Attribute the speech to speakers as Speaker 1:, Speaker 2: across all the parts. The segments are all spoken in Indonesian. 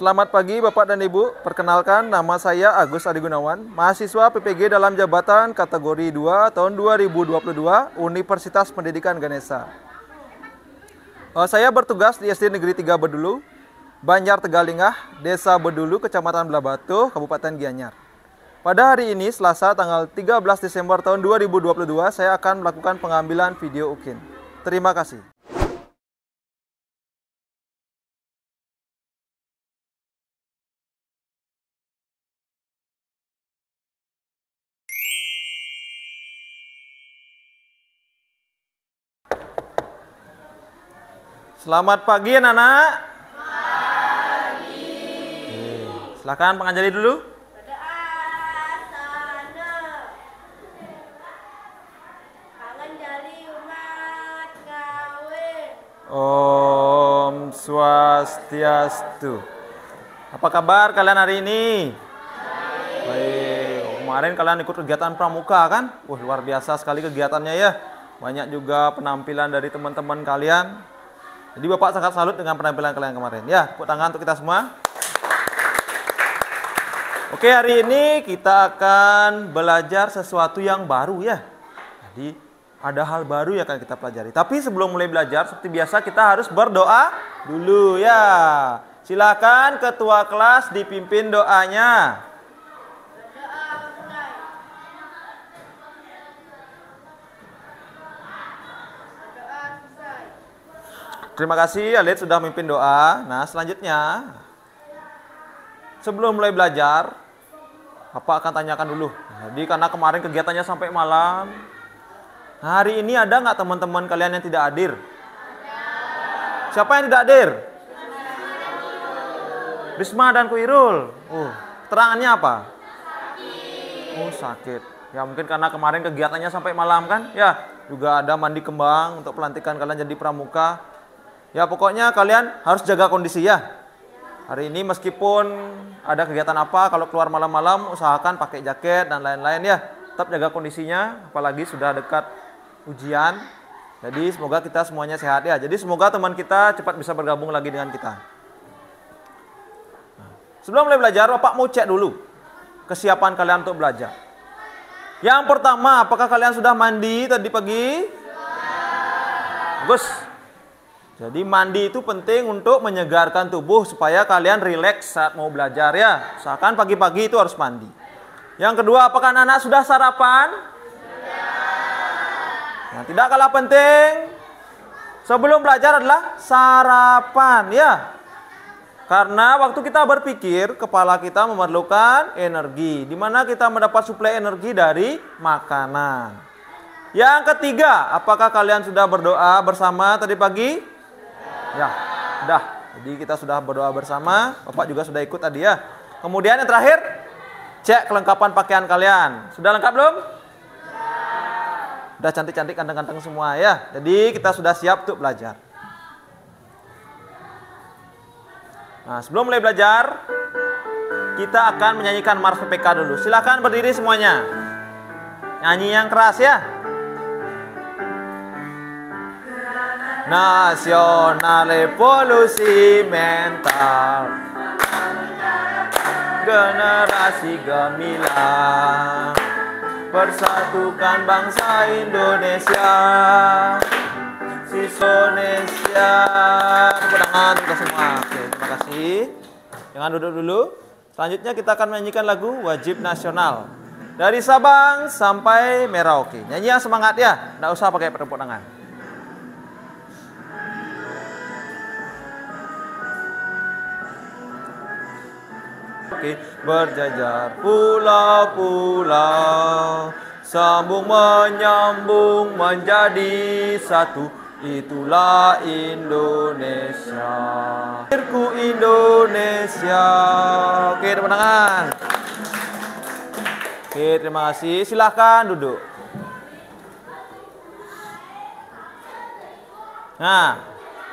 Speaker 1: Selamat pagi Bapak dan Ibu, perkenalkan nama saya Agus Adi Gunawan, mahasiswa PPG dalam jabatan kategori 2 tahun 2022 Universitas Pendidikan Ganesha. Saya bertugas di SD Negeri 3 Bedulu, Banjar Tegalingah, Desa Bedulu, Kecamatan Blabatu, Kabupaten Gianyar. Pada hari ini, Selasa tanggal 13 Desember tahun 2022, saya akan melakukan pengambilan video UKIN. Terima kasih. Selamat pagi anak-anak. Pagi. Silakan pengajari dulu. Om Swastiastu. Apa kabar kalian hari ini? Baik. Kemarin kalian ikut kegiatan pramuka kan? Luar biasa sekali kegiatannya ya. Banyak juga penampilan dari teman-teman kalian. Jadi Bapak sangat salut dengan penampilan kalian kemarin. Ya, tepuk tangan untuk kita semua. Oke, hari ini kita akan belajar sesuatu yang baru ya. Jadi ada hal baru yang akan kita pelajari. Tapi sebelum mulai belajar, seperti biasa kita harus berdoa dulu ya. Silakan ketua kelas dipimpin doanya. Terima kasih Alit sudah memimpin doa. Nah selanjutnya, sebelum mulai belajar, Bapak akan tanyakan dulu. Jadi karena kemarin kegiatannya sampai malam, hari ini ada nggak teman-teman kalian yang tidak hadir? Siapa yang tidak hadir? Risma dan Kuirul. Keterangannya apa? Sakit. Ya mungkin karena kemarin kegiatannya sampai malam kan? Ya, juga ada mandi kembang untuk pelantikan kalian jadi pramuka. Ya pokoknya kalian harus jaga kondisi ya. Hari ini meskipun ada kegiatan apa, kalau keluar malam-malam usahakan pakai jaket dan lain-lain ya. Tetap jaga kondisinya, apalagi sudah dekat ujian. Jadi semoga kita semuanya sehat ya. Jadi semoga teman kita cepat bisa bergabung lagi dengan kita. Sebelum mulai belajar, Bapak mau cek dulu kesiapan kalian untuk belajar. Yang pertama, apakah kalian sudah mandi tadi pagi? Bagus. Jadi mandi itu penting untuk menyegarkan tubuh supaya kalian rileks saat mau belajar ya. Usahakan pagi-pagi itu harus mandi. Yang kedua, apakah anak-anak sudah sarapan? Yang tidak kalah penting sebelum belajar adalah sarapan ya. Karena waktu kita berpikir, kepala kita memerlukan energi. Di mana kita mendapat suplai energi dari makanan. Yang ketiga, apakah kalian sudah berdoa bersama tadi pagi? Ya, sudah. Jadi kita sudah berdoa bersama. Bapak juga sudah ikut tadi ya. Kemudian yang terakhir, cek kelengkapan pakaian kalian. Sudah lengkap belum? Sudah cantik-cantik, ganteng-ganteng semua ya. Jadi kita sudah siap untuk belajar. Nah, sebelum mulai belajar, kita akan menyanyikan Mars PPK dulu. Silakan berdiri semuanya. Nyanyi yang keras ya. Nasional Revolusi Mental, generasi gemilang, persatukan bangsa Indonesia, siswa Indonesia. Tepuk tangan untuk semua. Oke, terima kasih. Jangan duduk dulu. Selanjutnya kita akan menyanyikan lagu Wajib Nasional dari Sabang sampai Merauke. Nyanyi yang semangat ya, nggak usah pakai tepuk tangan. Berjajar pulau-pulau, sambung menyambung menjadi satu, itulah Indonesia. Lahirku Indonesia. Oke, tepuk tangan. Oke, terima kasih. Silahkan duduk. Nah,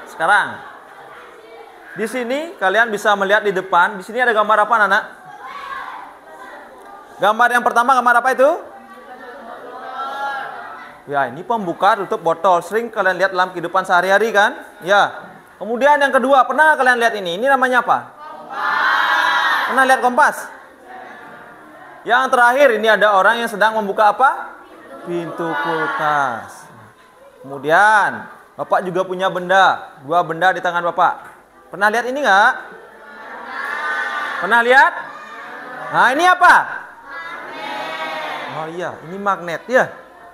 Speaker 1: sekarang di sini kalian bisa melihat di depan. Di sini ada gambar apa, anak? Gambar yang pertama gambar apa itu? Ya, ini pembuka tutup botol. Sering kalian lihat dalam kehidupan sehari-hari kan? Ya. Kemudian yang kedua, pernah kalian lihat ini? Ini namanya apa? Kompas. Pernah lihat kompas? Yang terakhir ini ada orang yang sedang membuka apa? Pintu kulkas. Kemudian Bapak juga punya benda, 2 benda di tangan Bapak. Pernah lihat ini enggak? Pernah lihat? Nah, ini apa? Oh iya, ini magnet ya.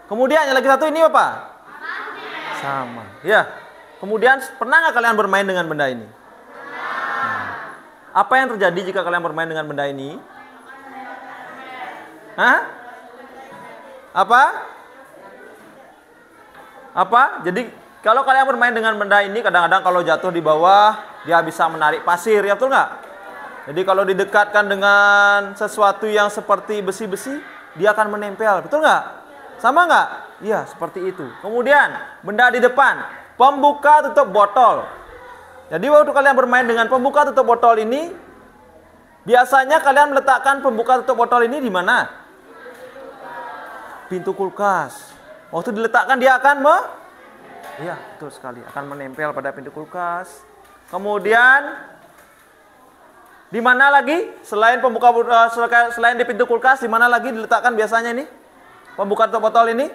Speaker 1: Kemudian yang lagi satu ini apa? Sama. Ya. Kemudian pernah nggak kalian bermain dengan benda ini? Apa yang terjadi jika kalian bermain dengan benda ini? Hah? Apa? Apa? Jadi kalau kalian bermain dengan benda ini, kadang-kadang kalau jatuh di bawah, dia bisa menarik pasir, ya betul nggak? Jadi kalau didekatkan dengan sesuatu yang seperti besi-besi, dia akan menempel, betul nggak? Sama nggak? Iya, seperti itu. Kemudian benda di depan, pembuka tutup botol. Jadi waktu kalian bermain dengan pembuka tutup botol ini, biasanya kalian meletakkan pembuka tutup botol ini di mana? Pintu kulkas. Waktu diletakkan dia akan iya, betul sekali, akan menempel pada pintu kulkas. Kemudian di mana lagi selain pembuka selain di pintu kulkas, di mana lagi diletakkan biasanya ini? Pembuka tutup botol ini?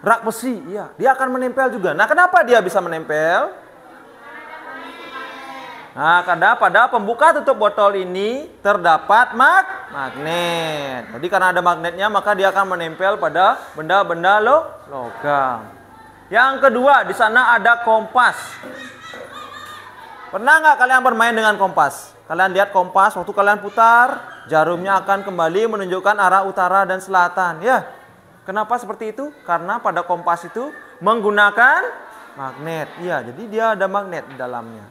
Speaker 1: Rak besi, iya, dia akan menempel juga. Nah, kenapa dia bisa menempel? Nah, karena pada pembuka tutup botol ini terdapat magnet. Jadi karena ada magnetnya, maka dia akan menempel pada benda-benda logam. Yang kedua, di sana ada kompas. Pernah nggak kalian bermain dengan kompas? Kalian lihat kompas, waktu kalian putar, jarumnya akan kembali menunjukkan arah utara dan selatan. Ya, kenapa seperti itu? Karena pada kompas itu menggunakan magnet. Iya, jadi dia ada magnet di dalamnya.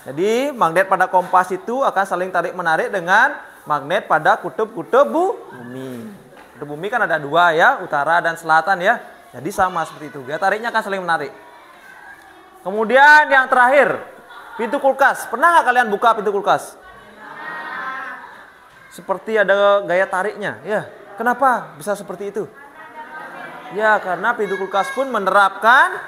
Speaker 1: Jadi magnet pada kompas itu akan saling tarik-menarik dengan magnet pada kutub-kutub bumi. Kutub bumi kan ada 2 ya, utara dan selatan ya. Jadi sama seperti itu, dia tariknya akan saling menarik. Kemudian yang terakhir, pintu kulkas. Pernah nggak kalian buka pintu kulkas? Seperti ada gaya tariknya, ya. Kenapa bisa seperti itu? Ya, karena pintu kulkas pun menerapkan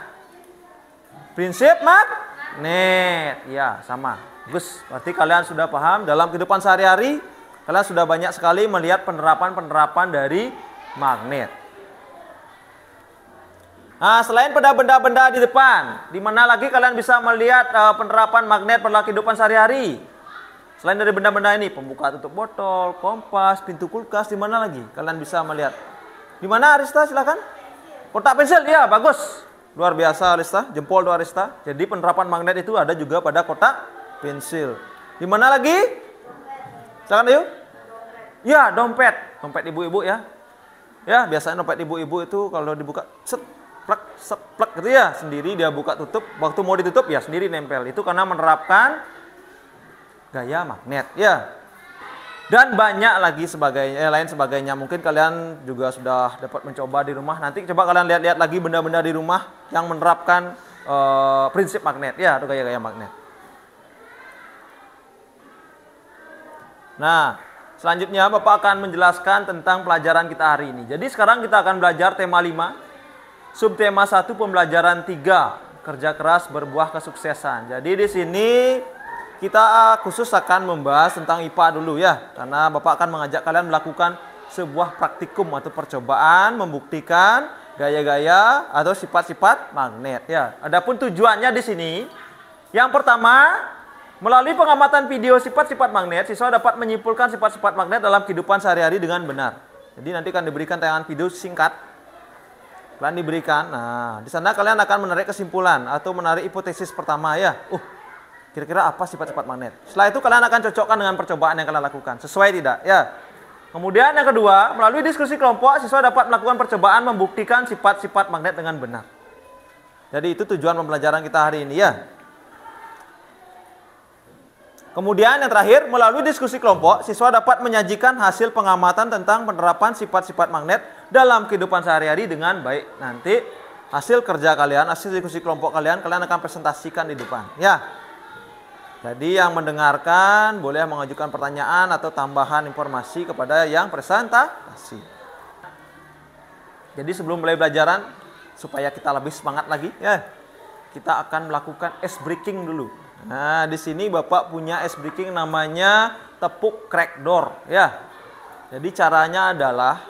Speaker 1: prinsip magnet. Ya, sama. Bagus. Berarti kalian sudah paham dalam kehidupan sehari-hari, kalian sudah banyak sekali melihat penerapan-penerapan dari magnet. Nah, selain pada benda-benda di depan, di mana lagi kalian bisa melihat penerapan magnet pada kehidupan sehari-hari? Selain dari benda-benda ini, pembuka tutup botol, kompas, pintu kulkas, di mana lagi kalian bisa melihat? Di mana Arista? Silakan. Kotak pensil, ya bagus. Luar biasa Arista, jempol doa Arista. Jadi penerapan magnet itu ada juga pada kotak pensil. Di mana lagi? Silakan yuk. Ya, dompet. Dompet ibu-ibu ya. Ya, biasanya dompet ibu-ibu itu kalau dibuka set seplek gitu ya, sendiri dia buka tutup, waktu mau ditutup ya sendiri nempel. Itu karena menerapkan gaya magnet ya. Dan banyak lagi sebagainya, lain sebagainya. Mungkin kalian juga sudah dapat mencoba di rumah. Nanti coba kalian lihat-lihat lagi benda-benda di rumah yang menerapkan prinsip magnet ya, atau gaya-gaya magnet. Nah, selanjutnya Bapak akan menjelaskan tentang pelajaran kita hari ini. Jadi sekarang kita akan belajar tema 5. Subtema 1 pembelajaran 3, kerja keras berbuah kesuksesan. Jadi di sini kita khusus akan membahas tentang IPA dulu ya. Karena Bapak akan mengajak kalian melakukan sebuah praktikum atau percobaan membuktikan gaya-gaya atau sifat-sifat magnet ya. Adapun tujuannya di sini, yang pertama, melalui pengamatan video sifat-sifat magnet, siswa dapat menyimpulkan sifat-sifat magnet dalam kehidupan sehari-hari dengan benar. Jadi nanti akan diberikan tayangan video singkat. Kalian diberikan, nah di sana kalian akan menarik kesimpulan atau menarik hipotesis pertama ya. Kira-kira apa sifat-sifat magnet? Setelah itu kalian akan cocokkan dengan percobaan yang kalian lakukan, sesuai tidak ya. Kemudian yang kedua, melalui diskusi kelompok, siswa dapat melakukan percobaan membuktikan sifat-sifat magnet dengan benar. Jadi itu tujuan pembelajaran kita hari ini ya. Kemudian yang terakhir, melalui diskusi kelompok, siswa dapat menyajikan hasil pengamatan tentang penerapan sifat-sifat magnet dalam kehidupan sehari-hari dengan baik. Nanti hasil kerja kalian, hasil diskusi kelompok kalian akan presentasikan di depan. Ya. Jadi yang mendengarkan boleh mengajukan pertanyaan atau tambahan informasi kepada yang presentasi. Jadi sebelum mulai pelajaran, supaya kita lebih semangat lagi, ya, kita akan melakukan ice breaking dulu. Nah, di sini Bapak punya ice breaking namanya tepuk crack door ya. Jadi caranya adalah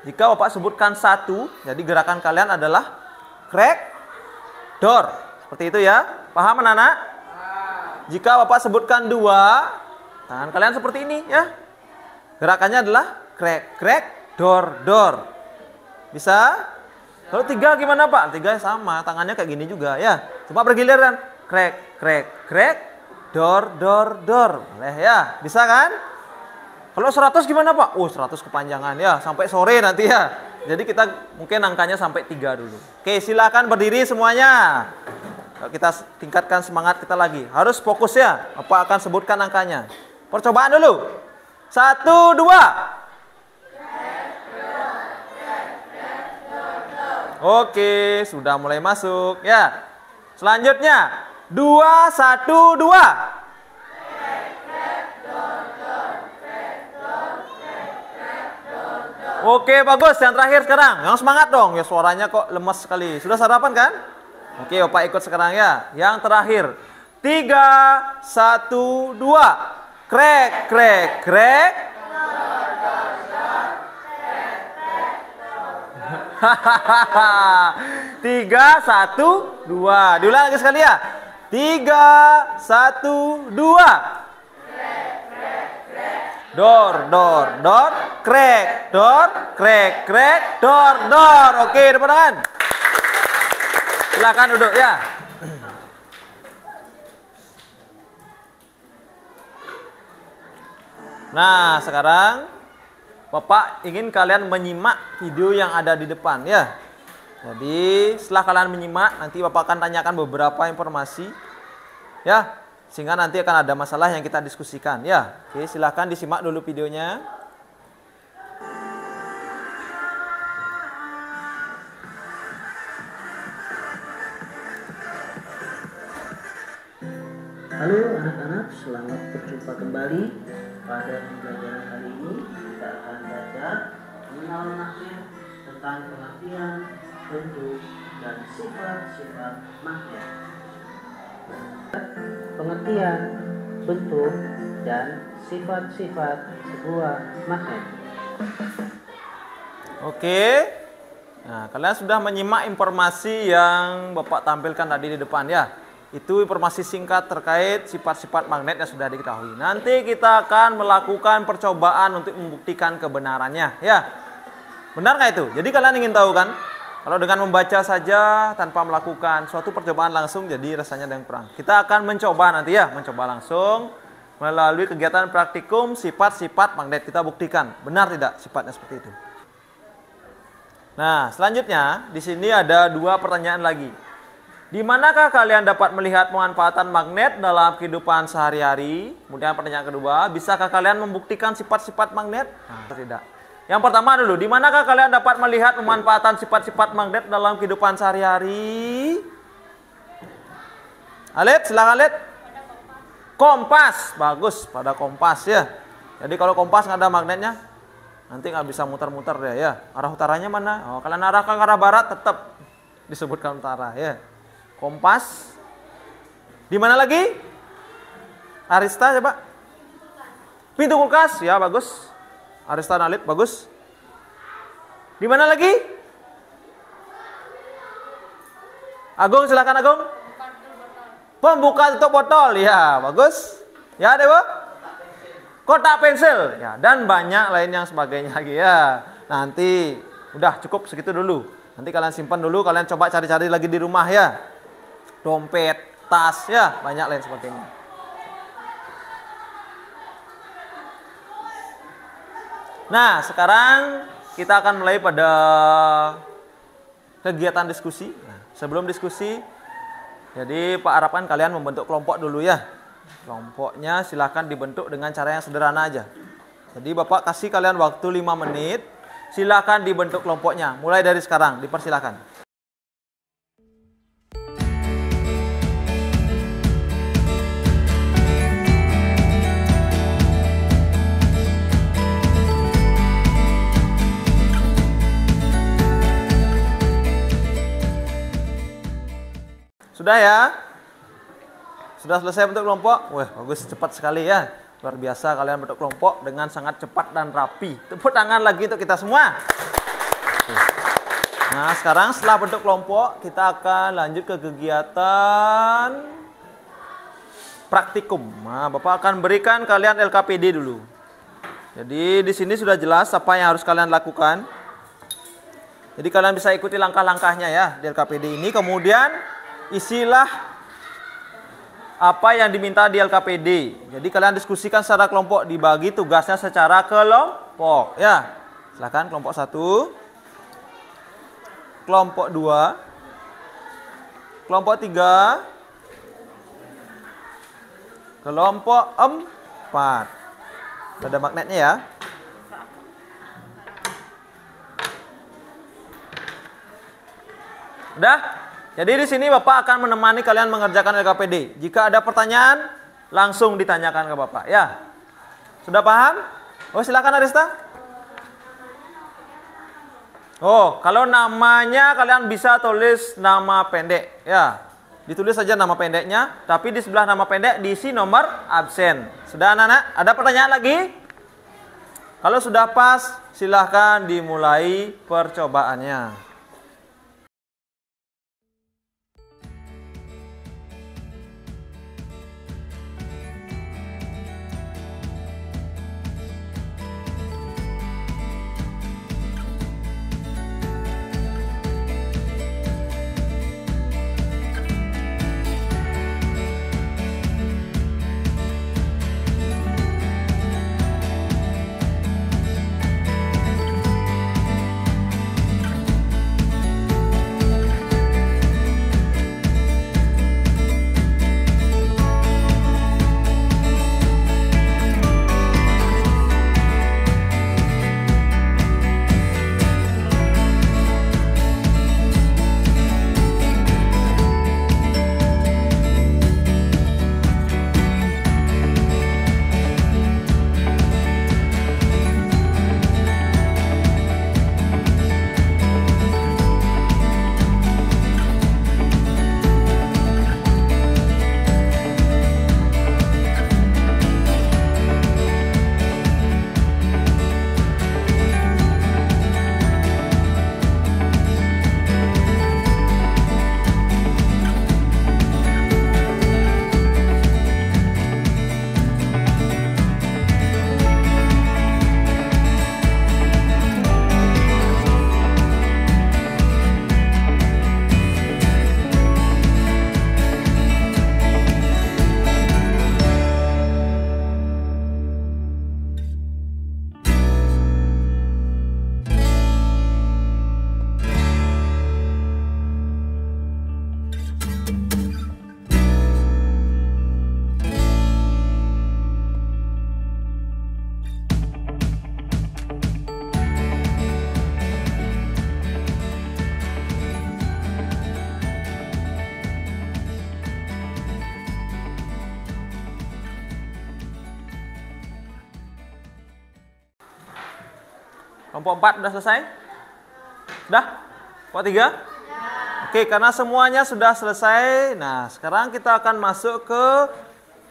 Speaker 1: jika Bapak sebutkan 1, jadi gerakan kalian adalah crack door. Seperti itu ya. Paham anak-anak? Jika Bapak sebutkan 2, tangan kalian seperti ini ya. Gerakannya adalah crack crack door door. Bisa? Kalau 3 gimana Pak? 3 sama, tangannya kayak gini juga ya. Cuma bergiliran. Crack crack crack door door door. Boleh ya? Bisa kan? Kalau 100 gimana Pak? 100 kepanjangan ya, sampai sore nanti ya. Jadi kita mungkin angkanya sampai 3 dulu. Oke, silakan berdiri semuanya. Kita tingkatkan semangat kita lagi. Harus fokus ya. Apa akan sebutkan angkanya? Percobaan dulu. 1, 2. Oke, sudah mulai masuk ya. Selanjutnya 2, 1, 2. Oke, bagus. Yang terakhir sekarang. Yang semangat dong. Ya suaranya kok lemes sekali. Sudah sarapan kan? Oke, Bapak ikut sekarang ya. Yang terakhir. 3, 1, 2. Krek, krek, krek. Hahaha. 3, 1, 2. Diulang lagi sekali ya. 3, 1, 2. Dor, dor, dor, krek, dor, krek, krek, dor, dor. Oke, depan tangan. Silakan duduk ya. Nah, sekarang Bapak ingin kalian menyimak video yang ada di depan ya. Jadi setelah kalian menyimak, nanti Bapak akan tanyakan beberapa informasi ya, sehingga nanti akan ada masalah yang kita diskusikan ya. Oke, silahkan disimak dulu videonya.
Speaker 2: Halo anak-anak, selamat berjumpa kembali. Pada pembelajaran kali ini kita akan belajar mengenal magnet tentang pengertian, bentuk, dan sifat-sifat magnet. Pengertian, bentuk, dan sifat-sifat sebuah magnet.
Speaker 1: Oke. Nah, kalian sudah menyimak informasi yang Bapak tampilkan tadi di depan ya. Itu informasi singkat terkait sifat-sifat magnet yang sudah diketahui. Nanti kita akan melakukan percobaan untuk membuktikan kebenarannya ya. Benar nggak itu? Jadi kalian ingin tahu kan? Kalau dengan membaca saja tanpa melakukan suatu percobaan langsung, jadi rasanya ada yang kurang. Kita akan mencoba nanti ya, mencoba langsung melalui kegiatan praktikum sifat-sifat magnet. Kita buktikan benar tidak sifatnya seperti itu. Nah, selanjutnya di sini ada 2 pertanyaan lagi. Di manakah kalian dapat melihat pemanfaatan magnet dalam kehidupan sehari-hari? Kemudian pertanyaan kedua, bisakah kalian membuktikan sifat-sifat magnet? Nah, tidak. Yang pertama dulu, di manakah kalian dapat melihat pemanfaatan sifat-sifat magnet dalam kehidupan sehari-hari? Alit, silakan Alit. Kompas, bagus, pada kompas ya. Jadi kalau kompas nggak ada magnetnya, nanti nggak bisa muter-muter deh ya. Arah utaranya mana? Oh, kalian arahkan ke arah barat, tetap disebutkan utara ya. Kompas. Di mana lagi? Arista coba. Pintu kulkas, ya bagus. Arista Nalit bagus. Di mana lagi? Agung, silakan Agung. Pembuka tutup botol, ya bagus. Ya Dewa. Kotak pensil, ya, dan banyak lain yang sebagainya lagi ya. Nanti udah cukup segitu dulu. Nanti kalian simpan dulu, kalian coba cari-cari lagi di rumah ya. Dompet, tas, ya banyak lain sebagainya. Nah, sekarang kita akan mulai pada kegiatan diskusi. Nah, sebelum diskusi, jadi Pak harapkan kalian membentuk kelompok dulu ya. Kelompoknya silahkan dibentuk dengan cara yang sederhana aja. Jadi Bapak kasih kalian waktu 5 menit. Silahkan dibentuk kelompoknya. Mulai dari sekarang, dipersilahkan. Sudah ya? Sudah selesai bentuk kelompok? Wah, bagus, cepat sekali ya. Luar biasa kalian bentuk kelompok dengan sangat cepat dan rapi. Tepuk tangan lagi untuk kita semua. Nah, sekarang setelah bentuk kelompok, kita akan lanjut ke kegiatan praktikum. Nah, Bapak akan berikan kalian LKPD dulu. Jadi di sini sudah jelas apa yang harus kalian lakukan. Jadi kalian bisa ikuti langkah-langkahnya ya di LKPD ini. Kemudian isilah apa yang diminta di LKPD. Jadi kalian diskusikan secara kelompok, dibagi tugasnya secara kelompok ya. Silakan kelompok 1, kelompok 2, kelompok 3, kelompok 4. Ada magnetnya ya. Udah? Jadi di sini Bapak akan menemani kalian mengerjakan LKPD. Jika ada pertanyaan, langsung ditanyakan ke Bapak ya. Sudah paham? Oh, silakan Arista. Oh, kalau namanya kalian bisa tulis nama pendek ya. Ditulis saja nama pendeknya, tapi di sebelah nama pendek diisi nomor absen. Sudah anak-anak? Ada pertanyaan lagi? Kalau sudah pas, silahkan dimulai percobaannya. Kelompok 4 sudah selesai? Sudah? Kelompok 3? Ya. Oke, karena semuanya sudah selesai. Nah, sekarang kita akan masuk ke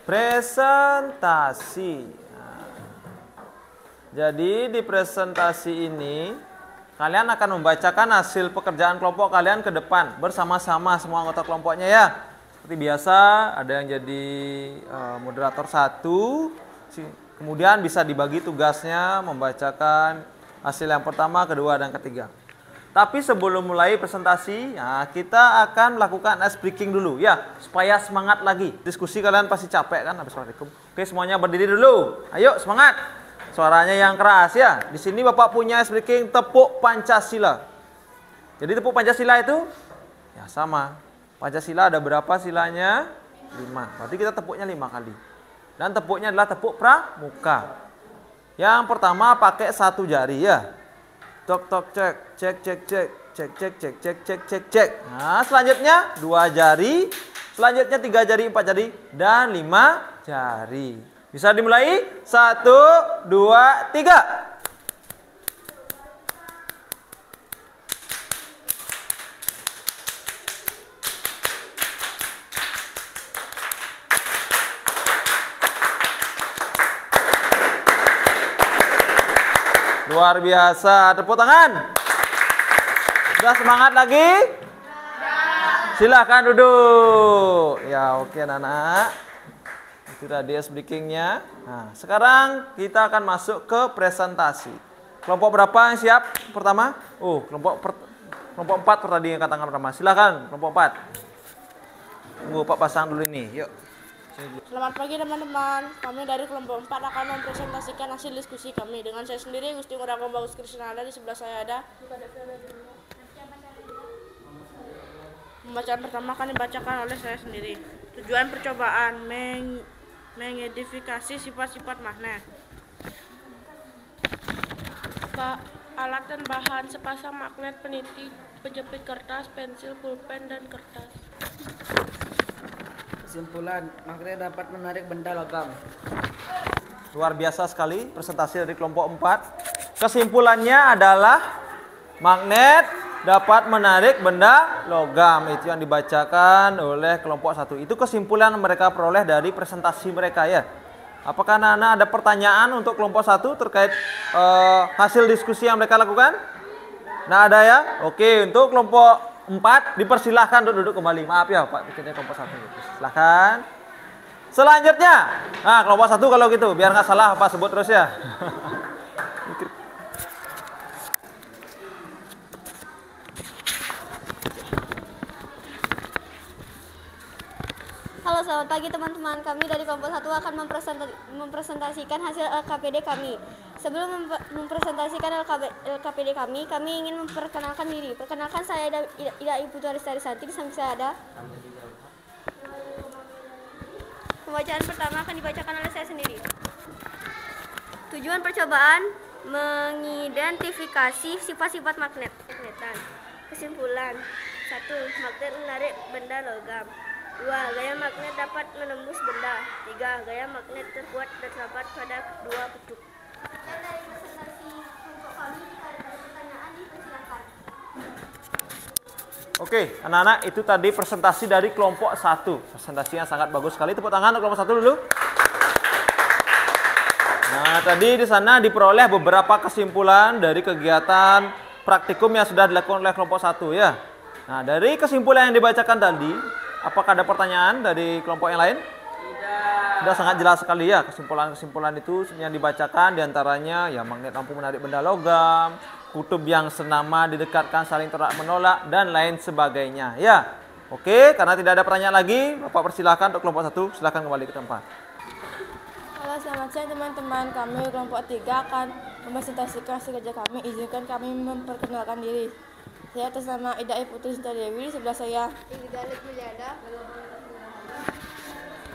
Speaker 1: presentasi. Nah, jadi di presentasi ini kalian akan membacakan hasil pekerjaan kelompok kalian ke depan bersama-sama semua anggota kelompoknya ya. Seperti biasa, ada yang jadi moderator 1. Kemudian bisa dibagi tugasnya membacakan hasil yang pertama, kedua, dan ketiga. Tapi sebelum mulai presentasi, nah, kita akan melakukan ice breaking dulu ya, supaya semangat lagi. Diskusi kalian pasti capek kan habis praktikum. Oke, semuanya berdiri dulu. Ayo semangat. Suaranya yang keras ya. Di sini Bapak punya ice breaking tepuk Pancasila. Jadi tepuk Pancasila itu ya sama. Pancasila ada berapa silanya? 5. Berarti kita tepuknya 5 kali. Dan tepuknya adalah tepuk pramuka. Yang pertama pakai 1 jari ya. Tok tok cek, cek cek cek, cek cek cek cek cek cek cek. Nah, selanjutnya 2 jari, selanjutnya 3 jari, 4 jari, dan 5 jari. Bisa dimulai? 1, 2, 3. Luar biasa. Tepuk tangan. Sudah semangat lagi? Silahkan duduk. Ya, oke anak-anak. Itu tadi speakingnya. Nah, sekarang kita akan masuk ke presentasi. Kelompok berapa yang siap pertama? Kelompok 4 tadi yang tangan pertama. Silahkan kelompok 4. Tunggu Pak pasang dulu ini. Yuk.
Speaker 3: Selamat pagi teman-teman. Kami dari kelompok 4 akan mempresentasikan hasil diskusi kami. Dengan saya sendiri, Gusti Ngurah Bagus Krisnanda, di sebelah saya ada. Pembacaan pertama akan dibacakan oleh saya sendiri. Tujuan percobaan mengidentifikasi sifat-sifat magnet. Alat dan bahan: sepasang magnet, peniti, penjepit kertas, pensil, pulpen, dan kertas.
Speaker 2: Kesimpulan, magnet dapat menarik benda logam.
Speaker 1: Luar biasa sekali presentasi dari kelompok 4. Kesimpulannya adalah magnet dapat menarik benda logam. Itu yang dibacakan oleh kelompok 1. Itu kesimpulan mereka peroleh dari presentasi mereka ya. Apakah anak-anak ada pertanyaan untuk kelompok 1 terkait hasil diskusi yang mereka lakukan? Nah, ada ya? Oke, untuk kelompok 4 dipersilahkan untuk duduk kembali. Maaf ya Pak, bikinnya kelompok 1. Silahkan. Selanjutnya, nah kelompok 1 kalau gitu, biar nggak salah Pak sebut terus ya.
Speaker 4: Halo, selamat pagi teman-teman. Kami dari kelompok 1 akan mempresentasikan hasil LKPD kami. Sebelum mempresentasikan LKPD kami ingin memperkenalkan diri. Perkenalkan, saya Ida Ibu Tuaristari Santi, di samping saya ada. Pembacaan pertama akan dibacakan oleh saya sendiri. Tujuan percobaan mengidentifikasi sifat-sifat magnetan. Kesimpulan: 1. Magnet menarik benda logam. 2. Gaya magnet dapat menembus benda. 3. Gaya magnet terkuat terdapat pada dua kutub. Dari presentasi kelompok kami, jika ada pertanyaan dipersilakan.
Speaker 1: Oke, anak-anak, itu tadi presentasi dari kelompok 1. Presentasinya sangat bagus sekali. Tepuk tangan untuk kelompok 1 dulu. Nah, tadi di sana diperoleh beberapa kesimpulan dari kegiatan praktikum yang sudah dilakukan oleh kelompok 1 ya. Nah, dari kesimpulan yang dibacakan tadi, apakah ada pertanyaan dari kelompok yang lain? Tidak. Sudah sangat jelas sekali ya kesimpulan-kesimpulan itu yang dibacakan, diantaranya ya magnet mampu menarik benda logam, kutub yang senama didekatkan saling tolak menolak, dan lain sebagainya ya. Oke, karena tidak ada pertanyaan lagi, Bapak persilahkan untuk kelompok 1, silahkan kembali ke tempat.
Speaker 3: Halo, selamat siang teman-teman. Kami kelompok 3 akan mempresentasikan hasil kerja kami. Izinkan kami memperkenalkan diri. Saya atas nama Ida Putri Dewi, sebelah saya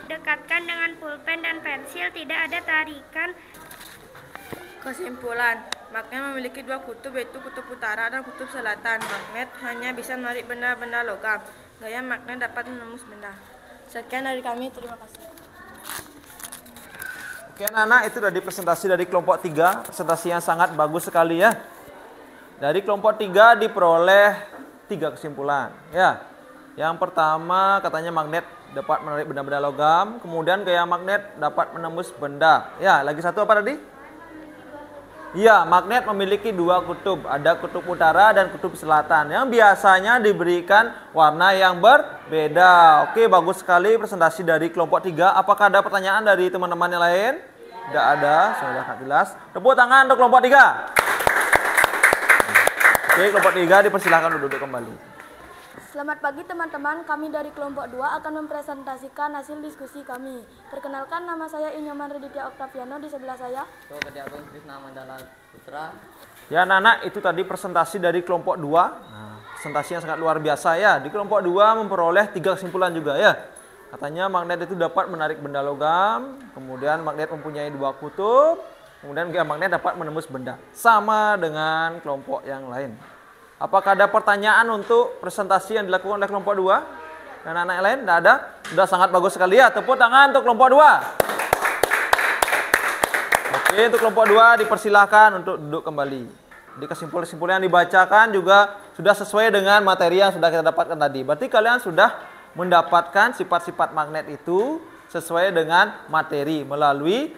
Speaker 5: dekatkan dengan pulpen dan pensil, tidak ada tarikan.
Speaker 3: Kesimpulan: magnet memiliki dua kutub, yaitu kutub utara dan kutub selatan. Magnet hanya bisa menarik benda-benda logam. Gaya magnet dapat menembus benda. Sekian dari kami, terima kasih.
Speaker 1: Oke anak-anak, itu tadi presentasi dari kelompok 3. Presentasi yang sangat bagus sekali ya. Dari kelompok 3 diperoleh 3 kesimpulan ya. Yang pertama katanya magnet dapat menarik benda-benda logam. Kemudian gaya magnet dapat menembus benda. Ya, lagi satu apa tadi? Iya, magnet memiliki dua kutub. Ada kutub utara dan kutub selatan yang biasanya diberikan warna yang berbeda. Oke, bagus sekali presentasi dari kelompok 3. Apakah ada pertanyaan dari teman-teman yang lain? Tidak ada, sudah sangat jelas. Tepuk tangan untuk kelompok 3. Oke, kelompok 3 dipersilahkan duduk kembali.
Speaker 3: Selamat pagi teman-teman, kami dari kelompok 2 akan mempresentasikan hasil diskusi kami. Perkenalkan, nama saya Inyoman Riditya Oktaviano, di sebelah saya.
Speaker 1: Ya anak-anak, itu tadi presentasi dari kelompok 2. Nah, presentasi yang sangat luar biasa ya. Di kelompok 2 memperoleh 3 kesimpulan juga ya. Katanya magnet itu dapat menarik benda logam, kemudian magnet mempunyai dua kutub, kemudian gaya magnet dapat menembus benda. Sama dengan kelompok yang lain. Apakah ada pertanyaan untuk presentasi yang dilakukan oleh kelompok 2? Dan anak-anak yang lain? Tidak ada? Sudah sangat bagus sekali ya. Tepuk tangan untuk kelompok 2. Oke, untuk kelompok 2 dipersilahkan untuk duduk kembali. Di kesimpulan-kesimpulan yang dibacakan juga sudah sesuai dengan materi yang sudah kita dapatkan tadi. Berarti kalian sudah mendapatkan sifat-sifat magnet itu sesuai dengan materi melalui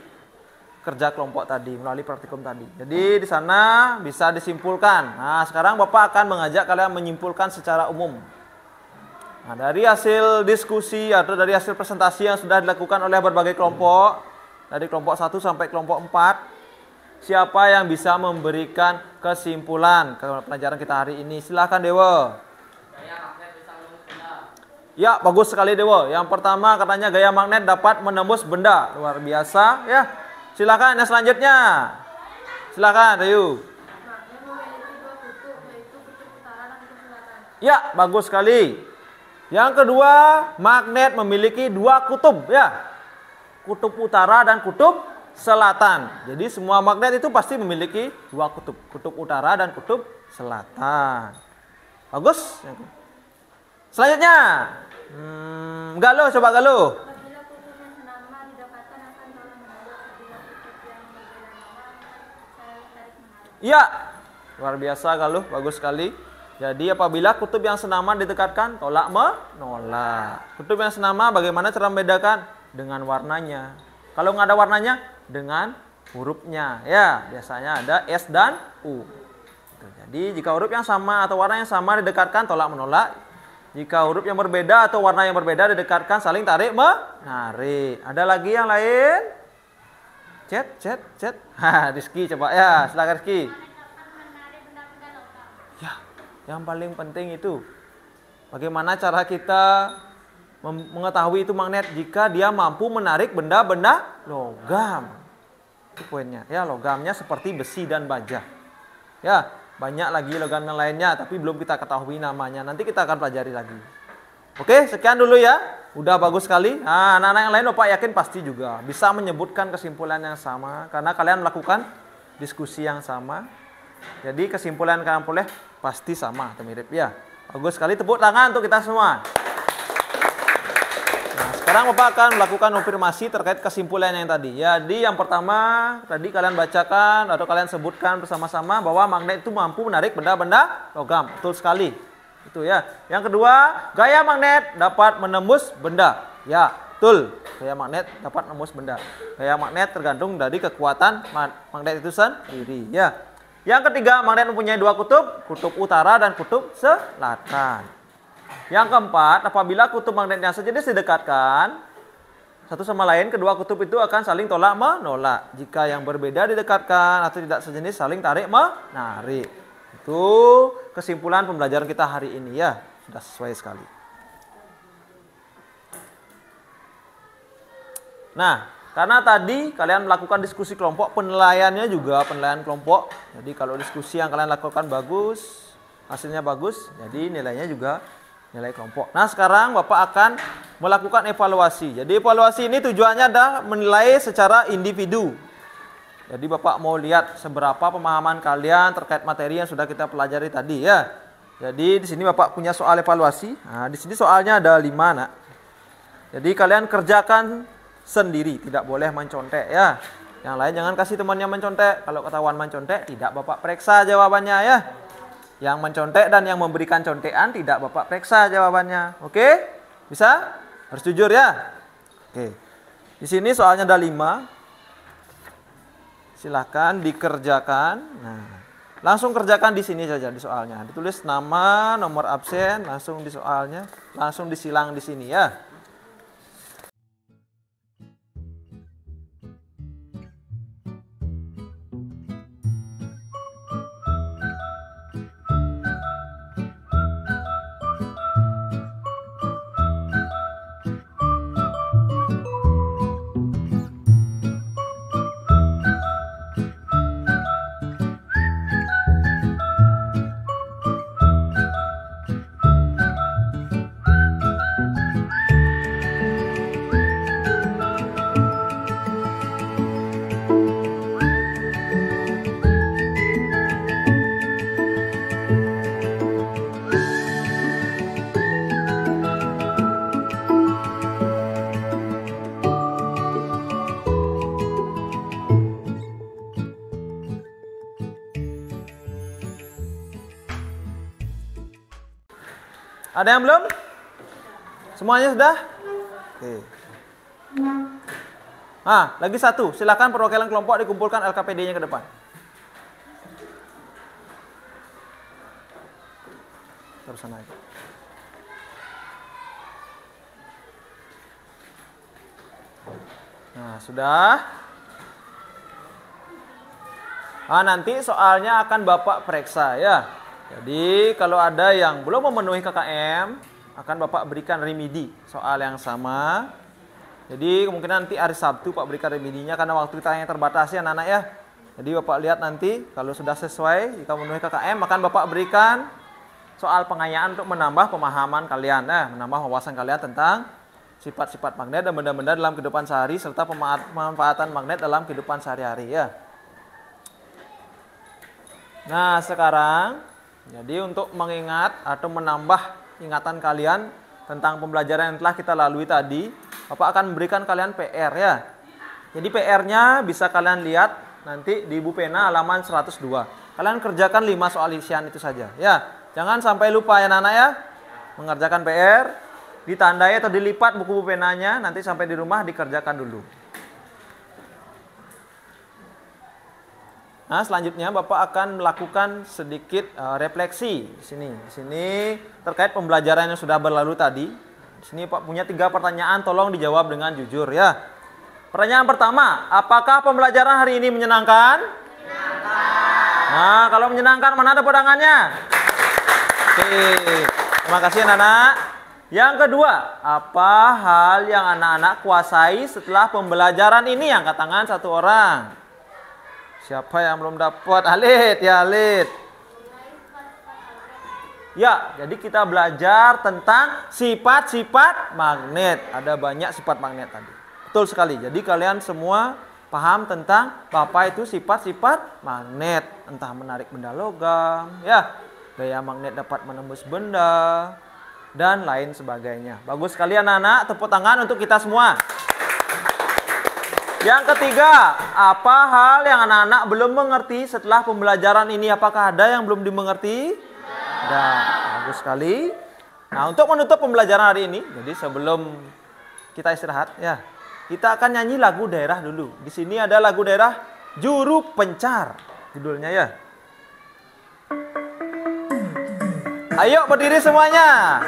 Speaker 1: kerja kelompok tadi, melalui praktikum tadi. Jadi di sana bisa disimpulkan. Nah, sekarang Bapak akan mengajak kalian menyimpulkan secara umum. Nah, dari hasil diskusi atau dari hasil presentasi yang sudah dilakukan oleh berbagai kelompok, dari kelompok 1 sampai kelompok 4, siapa yang bisa memberikan kesimpulan ke pelajaran kita hari ini? Silahkan Dewa. Ya, bagus sekali Dewa. Yang pertama katanya gaya magnet dapat menembus benda. Luar biasa ya. Silahkan yang selanjutnya. Silahkan Ayu. Ya, bagus sekali. Yang kedua, magnet memiliki 2 kutub ya. Kutub utara dan kutub selatan. Jadi semua magnet itu pasti memiliki 2 kutub. Kutub utara dan kutub selatan. Bagus. Selanjutnya. Galuh, coba Galuh. Iya. Luar biasa Galuh, bagus sekali. Jadi apabila kutub yang senaman didekatkan, tolak menolak. Kutub yang senama bagaimana cara membedakan? Dengan warnanya. Kalau nggak ada warnanya, dengan hurufnya. Ya, biasanya ada S dan U. Jadi jika huruf yang sama atau warna yang sama didekatkan, tolak menolak. Jika huruf yang berbeda atau warna yang berbeda didekatkan, saling tarik menarik. Ada lagi yang lain? Chat. Rizky coba ya, silakan Rizky. Ya, yang paling penting itu bagaimana cara kita mengetahui itu magnet jika dia mampu menarik benda-benda logam. Itu poinnya. Ya, logamnya seperti besi dan baja. Ya, banyak lagi logam yang lainnya tapi belum kita ketahui namanya. Nanti kita akan pelajari lagi. Oke, sekian dulu ya. Udah bagus sekali. Nah, anak-anak yang lain Bapak yakin pasti juga bisa menyebutkan kesimpulan yang sama karena kalian melakukan diskusi yang sama. Jadi kesimpulan kalian boleh pasti sama atau mirip ya. Bagus sekali, tepuk tangan untuk kita semua. Nah, sekarang Bapak akan melakukan konfirmasi terkait kesimpulan yang tadi. Jadi yang pertama tadi kalian bacakan atau kalian sebutkan bersama-sama bahwa magnet itu mampu menarik benda-benda logam. Betul sekali. Itu ya. Yang kedua, gaya magnet dapat menembus benda. Ya, betul. Gaya magnet dapat menembus benda. Gaya magnet tergantung dari kekuatan magnet itu sendiri. Ya. Yang ketiga, magnet mempunyai 2 kutub, kutub utara dan kutub selatan. Yang keempat, apabila kutub magnet yang sejenis didekatkan satu sama lain, kedua kutub itu akan saling tolak menolak. Jika yang berbeda didekatkan atau tidak sejenis, saling tarik menarik. Itu kesimpulan pembelajaran kita hari ini ya. Sudah sesuai sekali. Nah, karena tadi kalian melakukan diskusi kelompok, penilaiannya juga penilaian kelompok. Jadi kalau diskusi yang kalian lakukan bagus, hasilnya bagus, jadi nilainya juga nilai kelompok. Nah, sekarang Bapak akan melakukan evaluasi. Jadi evaluasi ini tujuannya adalah menilai secara individu. Jadi Bapak mau lihat seberapa pemahaman kalian terkait materi yang sudah kita pelajari tadi ya. Jadi di sini Bapak punya soal evaluasi. Nah, di sini soalnya ada 5 nak. Jadi kalian kerjakan sendiri, tidak boleh mencontek ya. Yang lain jangan kasih temannya mencontek. Kalau ketahuan mencontek, tidak Bapak periksa jawabannya ya. Yang mencontek dan yang memberikan contekan tidak Bapak periksa jawabannya. Oke? Bisa? Harus jujur ya. Oke. Di sini soalnya ada 5. Silahkan dikerjakan. Nah, langsung kerjakan di sini saja di soalnya. Ditulis nama, nomor absen, langsung di soalnya, langsung disilang di sini ya. Ada yang belum? Semuanya sudah? Oke. Nah, lagi satu. Silakan perwakilan kelompok dikumpulkan LKPD-nya ke depan. Terus sana aja. Nah, sudah. Nah, nanti soalnya akan Bapak periksa ya. Jadi, kalau ada yang belum memenuhi KKM, akan Bapak berikan remedi soal yang sama. Jadi, kemungkinan nanti hari Sabtu Pak berikan remedinya karena waktu kita yang terbatas ya anak-anak ya. Jadi, Bapak lihat nanti kalau sudah sesuai, jika memenuhi KKM, akan Bapak berikan soal pengayaan untuk menambah pemahaman kalian, menambah wawasan kalian tentang sifat-sifat magnet dan benda-benda dalam kehidupan sehari serta pemanfaatan magnet dalam kehidupan sehari-hari ya. Nah, sekarang jadi untuk mengingat atau menambah ingatan kalian tentang pembelajaran yang telah kita lalui tadi, Bapak akan memberikan kalian PR ya. Jadi PR-nya bisa kalian lihat nanti di buku pena halaman 102. Kalian kerjakan 5 soal isian itu saja ya. Jangan sampai lupa ya anak-anak ya. Mengerjakan PR, ditandai atau dilipat buku penanya, nanti sampai di rumah dikerjakan dulu. Nah, selanjutnya Bapak akan melakukan sedikit refleksi di sini. Di sini terkait pembelajaran yang sudah berlalu tadi. Di sini Pak punya 3 pertanyaan, tolong dijawab dengan jujur ya. Pertanyaan pertama, apakah pembelajaran hari ini menyenangkan? Menyenangkan. Nah, kalau menyenangkan mana tepuk tangannya? Oke, terima kasih anak-anak. Yang kedua, apa hal yang anak-anak kuasai setelah pembelajaran ini? Angkat tangan satu orang. Siapa yang belum dapat? Alit, ya Alit. Ya, jadi kita belajar tentang sifat-sifat magnet. Ada banyak sifat magnet tadi. Betul sekali. Jadi kalian semua paham tentang apa itu sifat-sifat magnet. Entah menarik benda logam, ya, gaya magnet dapat menembus benda, dan lain sebagainya. Bagus sekali anak-anak, tepuk tangan untuk kita semua. Yang ketiga, apa hal yang anak-anak belum mengerti setelah pembelajaran ini? Apakah ada yang belum dimengerti? Ada. Bagus sekali. Nah, untuk menutup pembelajaran hari ini, jadi sebelum kita istirahat, ya, kita akan nyanyi lagu daerah dulu. Di sini ada lagu daerah Juru Pencar, judulnya ya. Ayo berdiri semuanya.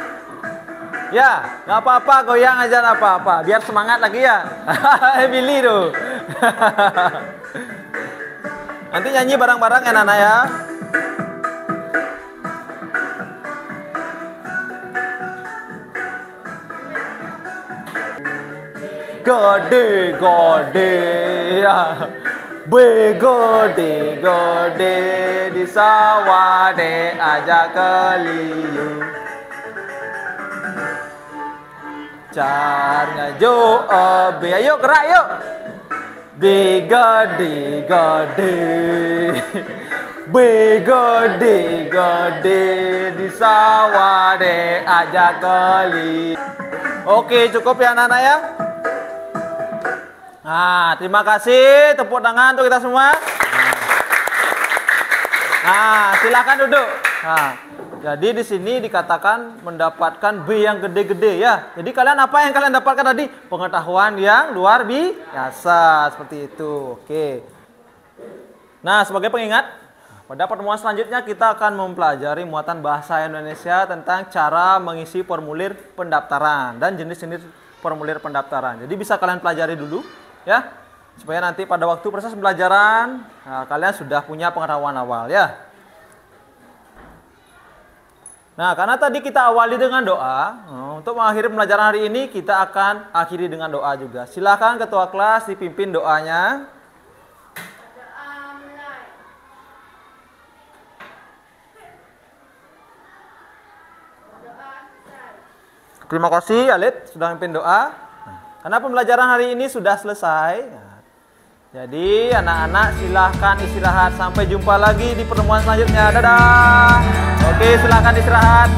Speaker 1: Ya, nggak apa-apa, goyang aja nggak apa-apa, biar semangat lagi ya. Billy tuh. Nanti nyanyi bareng-bareng ya Nana ya. Gede gede ya, begede gede di sawah de aja keliu. Caranya jo be, ayo gerak yuk. Begede gede, begede gede di sawah de aja keliu. Oke, cukup ya anak-anak ya. Nah, terima kasih, tepuk tangan untuk kita semua. Nah, silakan duduk. Nah, jadi di sini dikatakan mendapatkan B yang gede-gede ya. Jadi kalian apa yang kalian dapatkan tadi? Pengetahuan yang luar biasa, seperti itu. Oke. Nah, sebagai pengingat, pada pertemuan selanjutnya kita akan mempelajari muatan bahasa Indonesia tentang cara mengisi formulir pendaftaran dan jenis-jenis formulir pendaftaran. Jadi bisa kalian pelajari dulu ya, supaya nanti pada waktu proses pembelajaran kalian sudah punya pengetahuan awal ya. Nah, karena tadi kita awali dengan doa, untuk mengakhiri pembelajaran hari ini kita akan akhiri dengan doa juga. Silakan ketua kelas dipimpin doanya. Terima kasih Alit sudah memimpin doa. Karena pembelajaran hari ini sudah selesai. Jadi anak-anak silahkan istirahat. Sampai jumpa lagi di pertemuan selanjutnya. Dadah. Oke, silahkan istirahat.